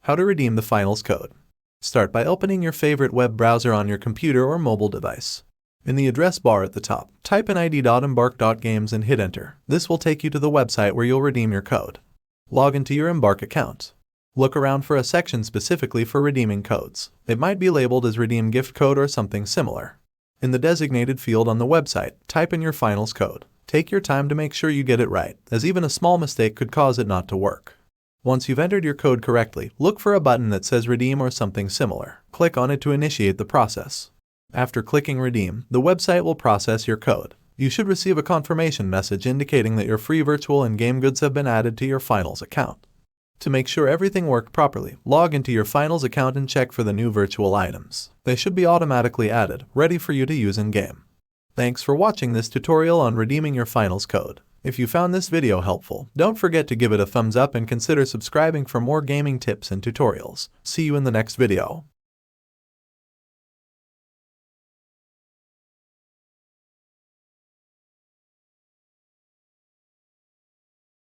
How to redeem the finals code. Start by opening your favorite web browser on your computer or mobile device. In the address bar at the top, type in id.embark.games and hit enter. This will take you to the website where you'll redeem your code. Log into your Embark account. Look around for a section specifically for redeeming codes. It might be labeled as Redeem Gift Code or something similar. In the designated field on the website, type in your finals code. Take your time to make sure you get it right, as even a small mistake could cause it not to work. Once you've entered your code correctly, look for a button that says Redeem or something similar. Click on it to initiate the process. After clicking Redeem, the website will process your code. You should receive a confirmation message indicating that your free virtual and game goods have been added to your finals account. To make sure everything worked properly, log into your finals account and check for the new virtual items. They should be automatically added, ready for you to use in-game. Thanks for watching this tutorial on redeeming your finals code. If you found this video helpful, don't forget to give it a thumbs up and consider subscribing for more gaming tips and tutorials. See you in the next video.